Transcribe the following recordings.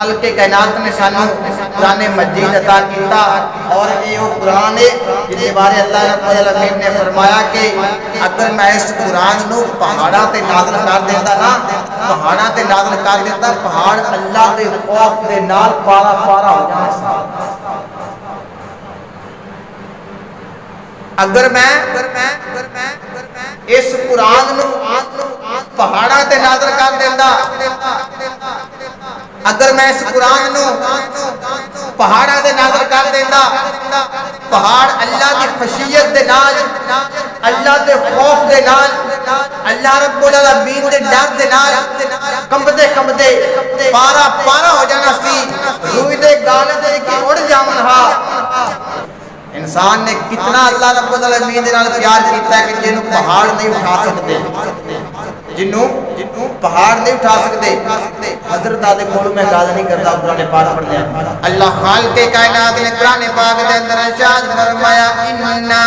خالق کائنات نے سانو قرآن مجید عطا کیتا اور یہ وہ قرآن ہے جس بارے اللہ رب العالمین نے فرمایا کہ اگر میں اس قرآن نو پہاڑاں تے نازل کر دیتا نا پہاڑاں تے نازل کر دیتا پہاڑ اللہ دے خوف دے نال پارا پارا ہو جانا اگر میں اس قرآن نو پہاڑاں تے نازل کر دیتا اگر میں اس قرآن نو پہاڑاں دے نازل کر دینا پہاڑ اللہ دی خشیت دے نال اللہ دے خوف دے نال اللہ رب العالمین دے ڈر دے نال کمبدے کمبدے پارا پارا ہو جانا سی روئی دے گالے دے کی اڑ جاون ہا انسان نے کتنا اللہ رب العالمین دے نال پیار کیتا ہے کہ جنوں پہاڑ نہیں اٹھا سکتے جنوں پہاڑ نہیں اٹھا سکتے حضرت آدھے کھولو میں گال نہیں کرتا قرآن پاک پڑھ لیا اللہ خالق کائنات نے قرآن پاک دے اندر ارشاد فرمایا اِنَّا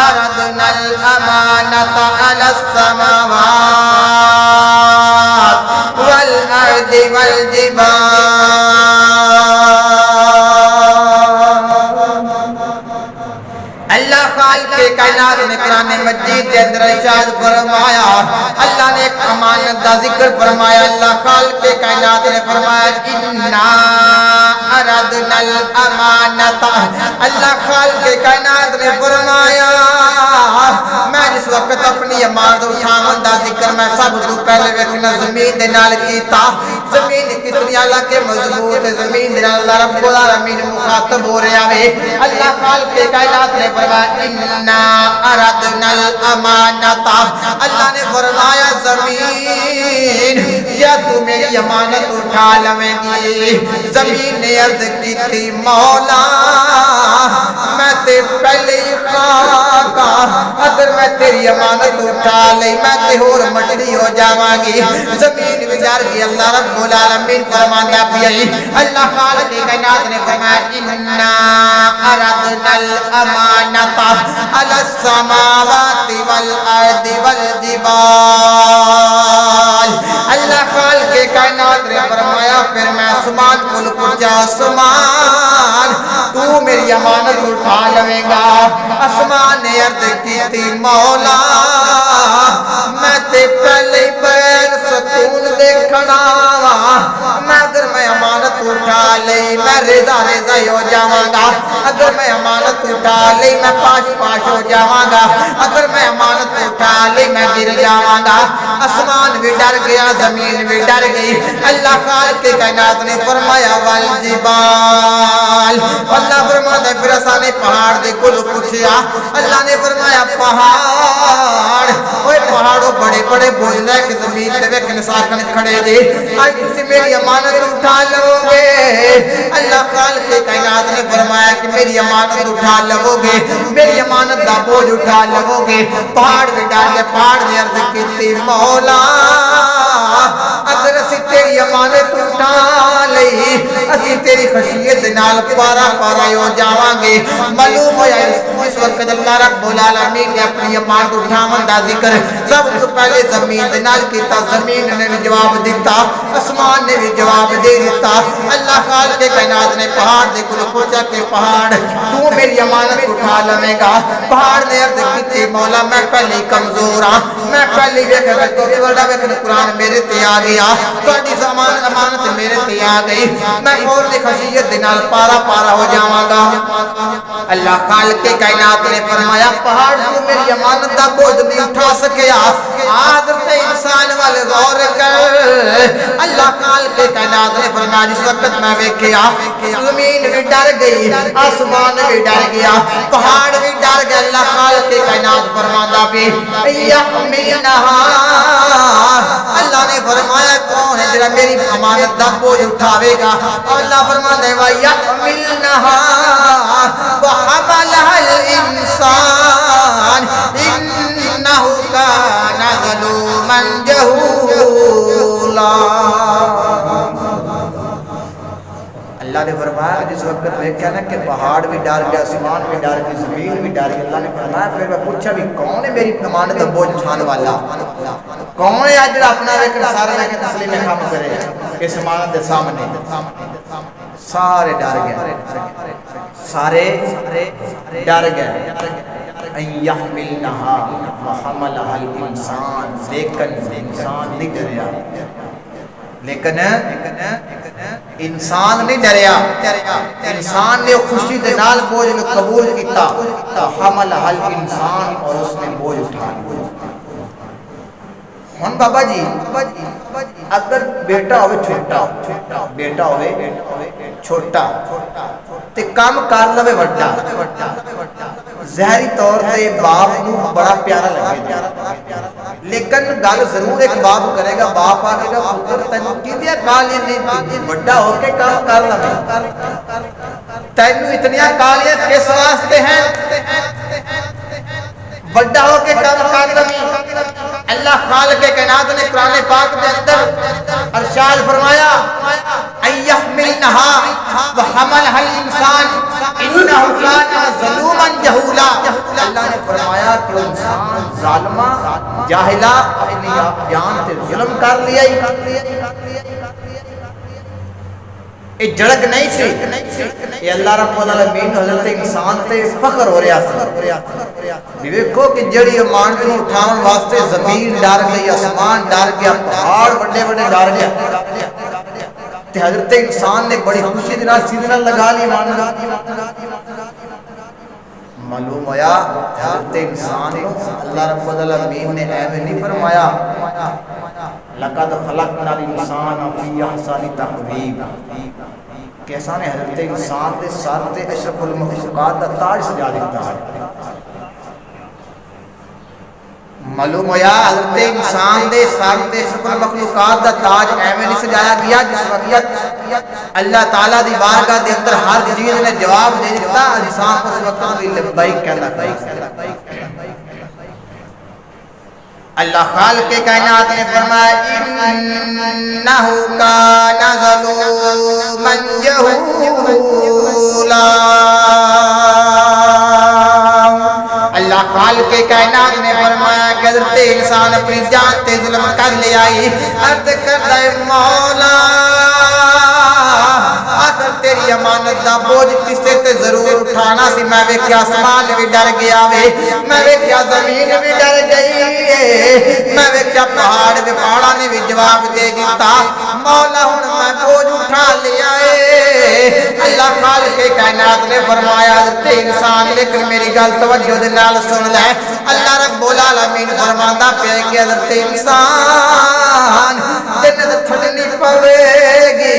أَرَدْنَا الْأَمَانَةَ عَلَى السَّمَاوَاتِ وَالْأَرْضِ وَالْجِبَالِ اللہ خالق کائنات نے قرآن مجید کے اندر ارشاد فرمایا اللہ نے ایک امانت دا ذکر فرمایا اللہ خالق کائنات نے فرمایا اِنَّا أَرَدْنَا الْأَمَانَةَ اللہ خالق کائنات نے فرمایا میں جس وقت اپنی امانت اٹھاون دا ذکر میں سب تو پہلے ویکھنا زمین دے نال کیتا زمین کتنی اللہ کے مضبوط ہے زمین دے نال اللہ رب العالمین مخاطب ہو رہا ہے اللہ خالق کائنات نے فرمایا اِنَّا أَرَدْنَا الْأَمَانَةَ اللہ نے فرمایا زمین یا تو میری امانت اٹھا لویں گی زمین نے عرض کی تھی مولا میں تے پہلے ہی خاکا اگر میں تیری امانت اٹھا لئی میں تے اور مٹی ہو جاواں گی زمین بھی ڈر گئی اللہ رب العالمین فرماتا بھی اللہ خالق کائنات نے فرمایا اِنَّا أَرَدْنَا الْأَمَانَةَ عَلَى السَّمَاوَاتِ وَالْأَرْضِ وَالْجِبَالِ اللہ خالق کائنات نے فرمایا پھر میں آسمان کو پوچھا آسمان تو میری امانت اٹھا لویں گا آسمان نے عرض کی تھی مولا میں تے پہلے بیر سکون دیکھنا میں اگر میں امانت اٹھا لئی میں رضا رضا ہو جاواں گا اگر میں امانت اٹھا لئی میں پاش پاش ہو جاواں گا اگر میں امانت اٹھا لئی میں گر جاواں گا آسمان بھی ڈر گیا زمین بھی ڈر گئی اللہ خالق کائنات نے فرمایا والجبال اللہ فرماتا پھر اساں نے پہاڑ دے کول پوچھیا اللہ نے فرمایا پہاڑ اوے پہاڑوں بڑے بڑے بوجھ لے کہ زمین تے ویکھ نساکن کھڑے جے اج تسی میری امانت اٹھا لو گے اللہ خالق کائنات نے فرمایا کہ میری امانت اٹھا لو گے میری امانت دا بوجھ اٹھا لو گے پہاڑ بھی ڈر گئے پہاڑ نے عرض کیتی مولا اگر اسی تیری امانت اٹھا لئی اسی تیری خشیت نال پارا پارا ہو جاواں گے معلوم ہویا اس وقت اللہ رب العالمین نے اپنی امانت اٹھاون دا ذکر سب تو پہلے زمین دے نال کیتا زمین نے بھی جواب دیتا آسمان نے بھی جواب دے دیتا اللہ خالق کائنات نے پہاڑ دے کول پوچھا کہ پہاڑ تو میری امانت اٹھا لویں گا پہاڑ نے عرض کیتی مولا میں پہلے کمزور ہاں میں پہلے ویکھ تو بڑا ویکھ قرآن میرے تے آ گیا تہاڈی امانت میرے تے آ گئی میں اور دی خشیت دے نال پارا پارا ہو جاواں گا اللہ خالق کائنات نے فرمایا پہاڑ تو میری امانت دا بوجھ نہیں اٹھا سکیا حضرت انسان والے غور کر اللہ خالق کائنات نے فرمایا جس وقت میں ویکھیا زمین بھی ڈر گئی آسمان بھی ڈر گیا پہاڑ بھی ڈر گیا اللہ خالق کائنات فرماتا بھی یحملنہا اللہ نے فرمایا کون ہے جڑا میری امانت دا بوجھ اٹھاوے گا اللہ فرماتا ہے وَيَحْمِلْنَهَا وَحَمَلَهَا الْإِنسَانِ إِنَّهُ كَانَ ظَلُومًا جَهُولًا اللہ نے فرمایا جس وقت دیکھا نا کہ پہاڑ بھی ڈر گیا آسمان بھی ڈر گیا زمین بھی ڈر گئی اللہ نے فرمایا پھر میں پوچھا بھی کون ہے میری امانت کا بوجھ اٹھانے والا کون ہے اج اپنا ویکھ سارا لے کے تسلیم کام کرے اس امانت دے سامنے سارے ڈر گئے، سارے ڈر گئے۔ ان یحملنہا وحملہا الانسان، لیکن انسان نہیں ڈریا، لیکن انسان نہیں ڈریا، انسان نے خوشی دے نال بوجھ کو قبول کیتا، وحملہا الانسان، اور اس نے بوجھ اٹھا لیا۔ ہن بابا جی اگر بیٹا ہوئے چھوٹا، بیٹا ہوئے چھوٹا تے کام کر لوے وڈا، ظاہری طور تے باپ نو بڑا پیارا لگے گا، لیکن گل ضرور ایک باپ کرے گا، باپ آکے گا پتر تینوں کیندیاں گالیاں نہیں، وڈا ہو کے کام کر لوے، تینوں اتنیاں گالیاں کس واسطے ہیں؟ وڈا ہو کے کام کر لوے۔ اللہ خالق کائنات نے قرآن پاک کے اندر ارشاد فرمایا ان یحملنہا وحملہا الانسان انہو کان ظلوما جہولا، اللہ نے فرمایا کہ انسان ظالمہ جاہلہ اپنی آپ جان تے ظلم کر لیا ہی، یہ جڑک نہیں سی، یہ اللہ رب العالمین حضرت انسان تے فخر ہو رہا سی۔ دیکھو کہ جڑی امانت نو اٹھاون واسطے زمین ڈر گئی، آسمان ڈر گیا، پہاڑ بڑے بڑے ڈر گیا، تے حضرت انسان نے بڑی خوشی دے نال سیدھے نال لگا لی امانت۔ معلوم ہویا حضرت انسان اللہ رب العالمین نے ایویں نہیں فرمایا لقد خلقنا الانسان فی احسن تقویم، کیسا نے حضرت انسان دے سر تے اشرف المخلوقات دا تاج سجا دیتا ہے۔ معلوم ہویا حضرت انسان دے سر تے اشرف المخلوقات دا تاج ایویں نہیں سجایا گیا جس وقت اللہ تعالیٰ دی بارگاہ دے اندر ہر چیز نے جواب دے دیتا، انسان اس وقت بھی لبیک کہنا تھا۔ اللہ خالق کائنات نے فرمایا انہو کان ظلوما جہولا، اللہ خالق کائنات نے فرمایا کہ حضرت انسان اپنی جان تے ظلم کر لیا ہی، عرض کردہ مولا آخر تیری امانت دا بوجھ کسے تے ضرور اٹھانا سی، میں ویکھیا آسمان بھی ڈر گیا وے، میں ویکھیا زمین بھی ڈر گئی ہے، میں ویکھیا پہاڑ بھی پہاڑاں نے بھی جواب دے دیتا، مولا ہن میں بوجھ اٹھا لیا ہے۔ اللہ خالق کائنات نے فرمایا حضرت انسان لیکن میری گل توجہ دے نال سن لے، اللہ رب العالمین فرماندا پیا کہ حضرت انسان جنت چھڈنی پوے گی،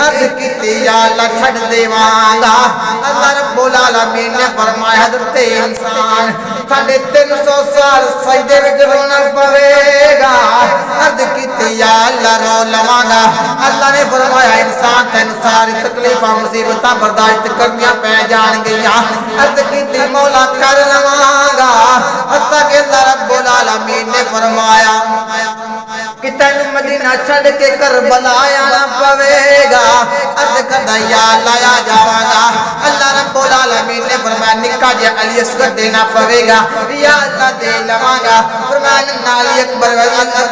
عرض کیتی یا اللہ چھڈ دیواں گا، اللہ رب العالمین نے فرمایا حضرت انسان 350 سال سجدے وچ رونا پوے گا، عرض کیتی یا اللہ رو لواں گا، اللہ نے فرمایا انسان تینوں ساری تکلیفاں مصیبتاں برداشت کرنیاں پے جان گیاں، عرض کیتی مولا کر لواں گا، حتیٰ کہ اللہ رب العالمین نے فرمایا کہ تینوں مدینہ چھڑ کے کربلا آنا پوے گا، عرض کردہ یا اللہ آ جاواں گا، اللہ رب العالمین نے فرمایا نکا جے علی اصغر دینا پوے گا، یا اللہ دے لواں گا، فرمایا ننا علی اکبر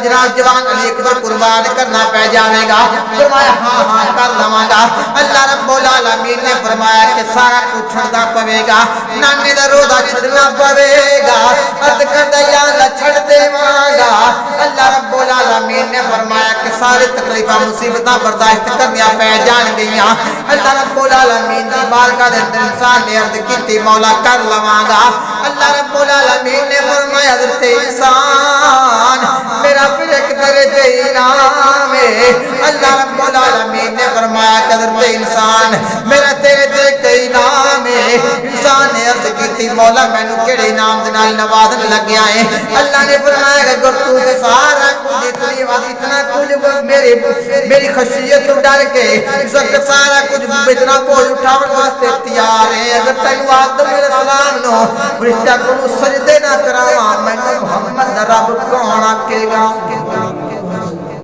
جناب جوان علی اکبر قربان کرنا پہ جاوے گا، فرمایا ہاں ہاں کر لواں گا، اللہ رب العالمین نے فرمایا کہ سارا کچھ چھڑنا پوے گا، نانے دا روزہ چھڑنا پوے گا، عرض کردہ یا اللہ چھڑ دیواں گا، اللہ رب العالمین نے فرمایا کہ سارے تکلیفاں مصیبتاں برداشت کرنیاں پہ جان گئیاں، اللہ رب العالمین دی بارگاہ دے اندر انسان نے عرض کیتی مولا کر لواں گا، اللہ رب العالمین نے فرمایا حضرت انسان میرا پھر ایک درجہ انعام ہے، اللہ رب العالمین نے فرمایا کہ حضرت انسان میرا تیرے تے انعام ہے، انسان نے عرض کیتی مولا مینوں کیڑے انعام دے نال نوازن لگیا ہے، اللہ نے فرمایا کہ اگر تو سارا کچھ اتنا کچھ میری خشیت تو ڈر کے اس وقت سارا کچھ اتنا بوجھ اٹھاون واسطے تیار ہے، اگر تینوں آدم علیہ السلام نو فرشتہ کو سجدے نہ کراواں، مینوں محمد رب کون آکھے گا؟